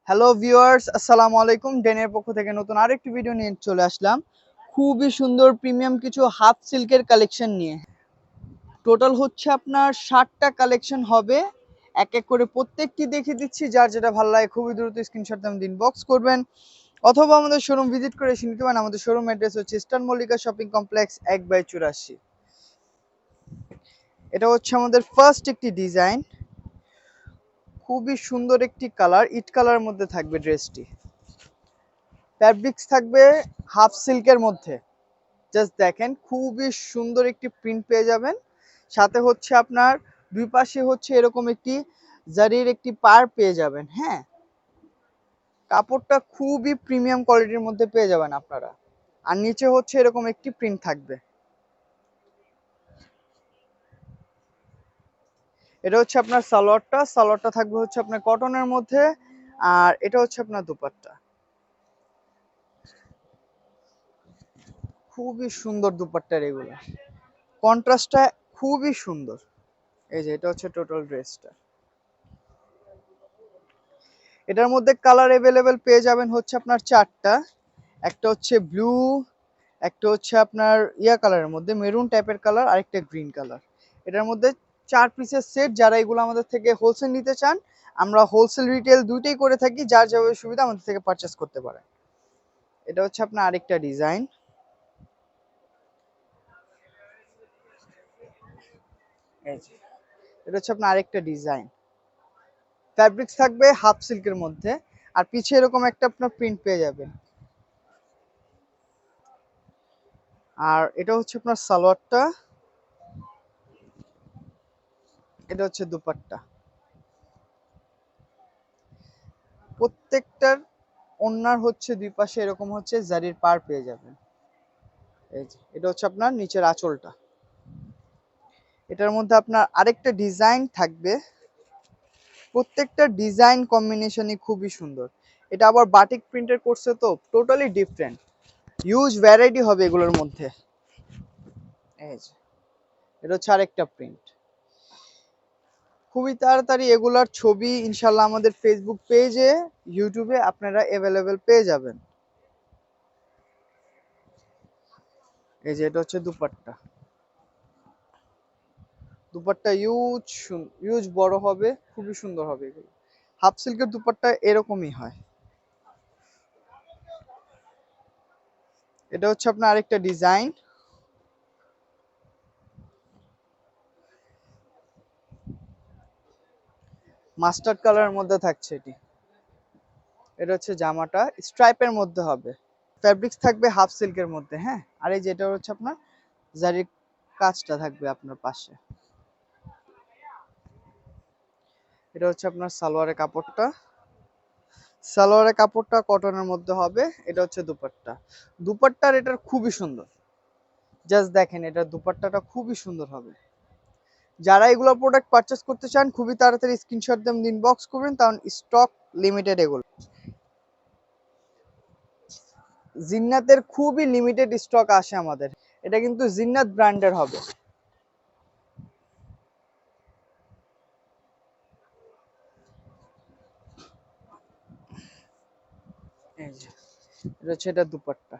Hello viewers, আসসালামু আলাইকুম। ডেনের পক্ষ থেকে নতুন আরেকটি ভিডিও নিয়ে চলে আসলাম। খুবই সুন্দর প্রিমিয়াম কিছু হাফ সিল্কের কালেকশন নিয়ে। টোটাল হচ্ছে আপনার 60টা কালেকশন হবে। এক এক করে প্রত্যেকটি দেখিয়ে দিচ্ছি। যার যেটা ভালো লাগে খুবই দ্রুত স্ক্রিনশট দিয়ে ইনবক্স করবেন, অথবা আমাদের শোরুম ভিজিট করে এসে নিতে পারেন। আমাদের শোরুম অ্যাড্রেস হচ্ছে ইস্টার্ন মল্লিকা শপিং কমপ্লেক্স 1/84। এটা হচ্ছে আমাদের ফার্স্ট একটি ডিজাইন। খুবই সুন্দর একটি কালার, ইট কালার মধ্যে থাকবে ড্রেসটি। ফ্যাব্রিক্স থাকবে হাফ সিল্কের মধ্যে। জাস্ট দেখেন, খুবই সুন্দর একটি প্রিন্ট পেয়ে যাবেন। সাথে হচ্ছে আপনার দুই পাশে হচ্ছে এরকম একটি জারির একটি পার পেয়ে যাবেন। হ্যাঁ, কাপড়টা খুবই প্রিমিয়াম কোয়ালিটির মধ্যে পেয়ে যাবেন আপনারা। আর নিচে হচ্ছে এরকম একটি প্রিন্ট থাকবে। এটা হচ্ছে আপনার সালোয়ারটা থাকবে হচ্ছে আপনার কটনের মধ্যে। আর এটা হচ্ছে আপনার দুপাট্টা। খুবই সুন্দর দুপাট্টার এগুলো, কন্ট্রাস্টটা খুবই সুন্দর। এই যে এটা হচ্ছে টোটাল ড্রেসটা। এটার মধ্যে কালার अवेलेबल পেয়ে যাবেন হচ্ছে আপনার চারটা। একটা হচ্ছে ব্লু, একটা হচ্ছে আপনার ইয়া কালারের মধ্যে মেরুন টাইপের কালার, আরেকটা গ্রিন কালার। এটার মধ্যে 4 পিসের সেট। যারা এগুলো আমাদের থেকে হোলসেল নিতে চান, আমরা হোলসেল রিটেল দুইটাই করে থাকি। যার যেভাবে সুবিধা আমাদের থেকে পারচেস করতে পারেন। এটা হচ্ছে আপনার আরেকটা ডিজাইন। এই যে এটা হচ্ছে আপনার আরেকটা ডিজাইন। ফ্যাব্রিক্স থাকবে হাফ সিল্কের মধ্যে, আর পিছে এরকম একটা আপনার প্রিন্ট পেয়ে যাবেন। আর এটা হচ্ছে আপনার সালোয়ারটা, এটা হচ্ছে দুপাট্টা। প্রত্যেকটার ওন্নার হচ্ছে দুই পাশে এরকম হচ্ছে জারির পার পেয়ে যাবেন। এই যে এটা হচ্ছে আপনার নিচের আঁচলটা। এটার মধ্যে আপনার আরেকটা ডিজাইন থাকবে। প্রত্যেকটা ডিজাইন কম্বিনেশনই খুবই সুন্দর। এটা আবার বাটিক প্রিন্টের করছে, তো টোটালি ডিফারেন্ট। হিউজ ভ্যারাইটি হবে এগুলোর মধ্যে। এই যে এটা হচ্ছে আরেকটা প্রিন্ট। খুবই তাড়াতাড়ি এগুলার ছবি ইনশাল্লাহ আমাদের ফেসবুক পেজে, ইউটিউবে আপনারা অ্যাভেলেবেল পেয়ে যাবেন। এই যে এটা হচ্ছে দুপাট্টা। দুপাট্টা ইউজ বড় হবে, খুবই সুন্দর হবে এগুলো। হাফ সিল্কের দুপাট্টা এরকমই হয়। এটা হচ্ছে আপনার আরেকটা ডিজাইন। মাস্টার্ড কালারের মধ্যে থাকছে এটি। এটা হচ্ছে জামাটা স্ট্রাইপের মধ্যে হবে। ফ্যাব্রিক্স থাকবে হাফ সিল্কের মধ্যে। হ্যাঁ, আর এই যেটা হচ্ছে আপনার জারির কাজটা থাকবে আপনার পাশে। এটা হচ্ছে আপনার সালোয়ারের কাপড়টা কটনের মধ্যে হবে। এটা হচ্ছে দুপাট্টা। দুপাট্টার এটার খুবই সুন্দর। জাস্ট দেখেন, এটা দুপাট্টাটা খুবই সুন্দর হবে। যারা এগুলো প্রোডাক্ট পারচেস করতে চান, খুবই তাড়াতাড়ি স্ক্রিনশট দিয়ে ইনবক্স করবেন, কারণ স্টক লিমিটেড এগুলো। জিন্নাতের খুবই লিমিটেড স্টক আসে আমাদের। এটা কিন্তু জিন্নাত ব্র্যান্ডের হবে। এই যে এটা হচ্ছে এটা দুপাট্টা।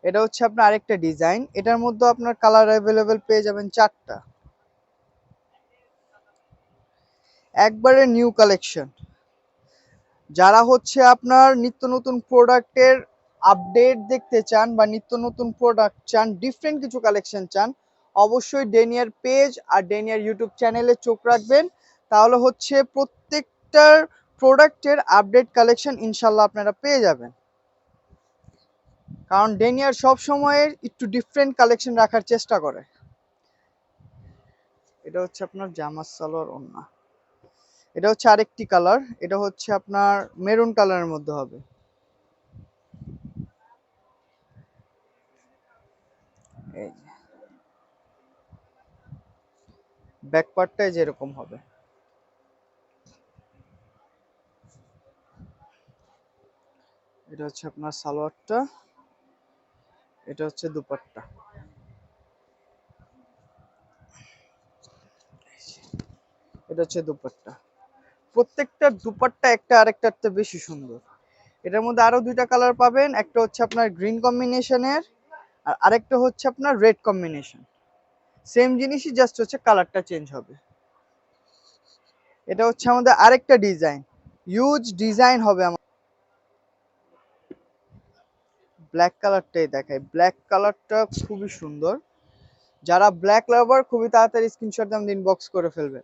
এটা হচ্ছে আপনার আরেকটা ডিজাইন। এটার মধ্যে আপনার কালার अवेलेबल পেয়ে যাবেন চারটা। একবারে নিউ কালেকশন। যারা হচ্ছে আপনার নিত্য নতুন প্রোডাক্টের আপডেট দেখতে চান, বা নিত্য নতুন প্রোডাক্ট চান, ডিফারেন্ট কিছু কালেকশন চান, অবশ্যই ডেনিয়ার পেজ আর ডেনিয়ার ইউটিউব চ্যানেলে চোখ রাখবেন। তাহলে হচ্ছে প্রত্যেকটার প্রোডাক্টের আপডেট কালেকশন ইনশাল্লাহ আপনারা পেয়ে যাবেন। কারণ ডেনিয়ার সব সময় একটু ডিফারেন্ট কালেকশন রাখার চেষ্টা করে। এটা হচ্ছে আপনার জামা সালোয়ার ওড়না। এটা হচ্ছে আরেকটি কালার। এটা হচ্ছে আপনার মেরুন কালারের মধ্যে হবে। এই যে ব্যাক পার্টটাই যেরকম হবে। এটা হচ্ছে আপনার সালোয়ারটা, এটা হচ্ছে দুপাট্টা। এটা হচ্ছে দুপাট্টা। প্রত্যেকটার দুপাট্টা একটা আরেকটার চেয়ে বেশি সুন্দর। এটার মধ্যে আরো দুইটা কালার পাবেন, একটা হচ্ছে আপনার গ্রিন কম্বিনেশনের আর আরেকটা হচ্ছে আপনার রেড কম্বিনেশন। সেম জিনিসই, জাস্ট হচ্ছে কালারটা চেঞ্জ হবে। এটা হচ্ছে আমাদের আরেকটা ডিজাইন, হিউজ ডিজাইন হবে আমার। ব্ল্যাক কালারটাই দেখাই, ব্ল্যাক কালারটা খুবই সুন্দর। যারা ব্ল্যাক লাভার খুবই তাড়াতাড়ি স্ক্রিনশট দিয়ে ইনবক্স করে ফেলবে,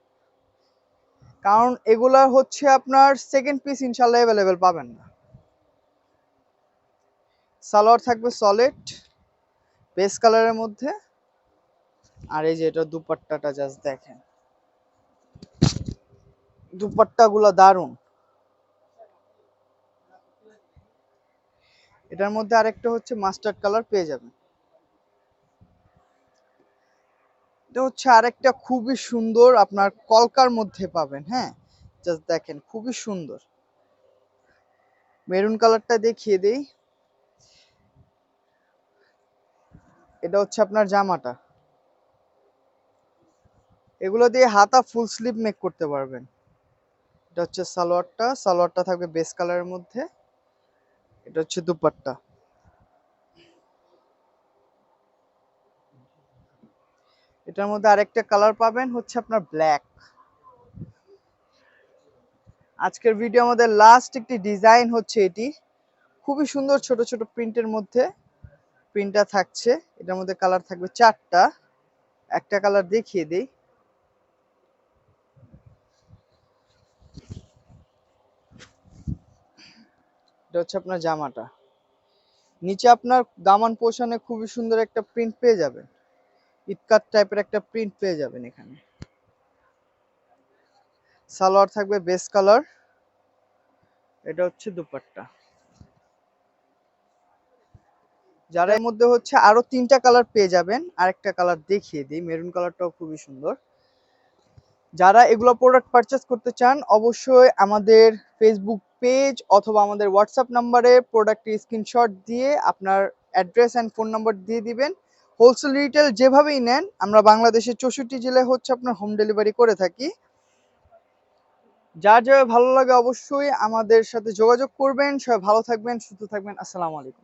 কারণ এগুলা হচ্ছে আপনার সেকেন্ড পিস ইনশাল্লাহ অ্যাভেলেবেল পাবেন না। সালোয়ার থাকবে সলিড বেস কালারের মধ্যে, আর এই যে এটা দুপাট্টাটা জাস্ট দেখেন, দুপাট্টাগুলো দারুন। এটার মধ্যে আরেকটা হচ্ছে মাস্টার্ড কালার পেয়ে যাবেন। এটা হচ্ছে আরেকটা খুবই সুন্দর, আপনার কলকার মধ্যে পাবেন। হ্যাঁ, জাস্ট দেখেন খুবই সুন্দর। মেরুন কালারটা দেখিয়ে দেই, এটা হচ্ছে আপনার জামাটা। এগুলো দিয়ে হাতা ফুল স্লিভ মেক করতে পারবেন। এটা হচ্ছে সালোয়ারটা, সালোয়ারটা থাকবে বেস কালারের মধ্যে। এটা হচ্ছে দুপাট্টা। এটার মধ্যে আরেকটা কালার পাবেন হচ্ছে আপনার ব্ল্যাক। আজকের ভিডিও আমাদের লাস্ট একটি ডিজাইন হচ্ছে এটি, খুবই সুন্দর ছোট ছোট প্রিন্টের মধ্যে প্রিন্টটা থাকছে। এটার মধ্যে কালার থাকবে চারটা, একটা কালার দেখিয়ে দেই। এটা হচ্ছে আপনার জামাটা, নিচে আপনার দামান পোর্শনে খুবই সুন্দর একটা প্রিন্ট পেয়ে যাবেন, ইটকাট টাইপের একটা প্রিন্ট পেয়ে যাবেন এখানে। সালোয়ার থাকবে বেস কালার, এটা হচ্ছে দুপাট্টা। যারা এর মধ্যে হচ্ছে আরো তিনটা কালার পেয়ে যাবেন, আরেকটা কালার দেখিয়ে দিই, মেরুন কালারটাও খুবই সুন্দর। যারা এগুলো প্রোডাক্ট পারচেস করতে চান অবশ্যই আমাদের ফেসবুক পেজ অথবা আমাদের হোয়াটসঅ্যাপ নাম্বারে প্রোডাক্টের স্ক্রিনশট দিয়ে আপনার অ্যাড্রেস অ্যান্ড ফোন নাম্বার দিয়ে দিবেন। হোলসেল রিটেল যেভাবেই নেন আমরা বাংলাদেশের 64 জেলায় হচ্ছে আপনার হোম ডেলিভারি করে থাকি। যার ভালো লাগে অবশ্যই আমাদের সাথে যোগাযোগ করবেন। সবাই ভালো থাকবেন, সুস্থ থাকবেন। আসসালামু আলাইকুম।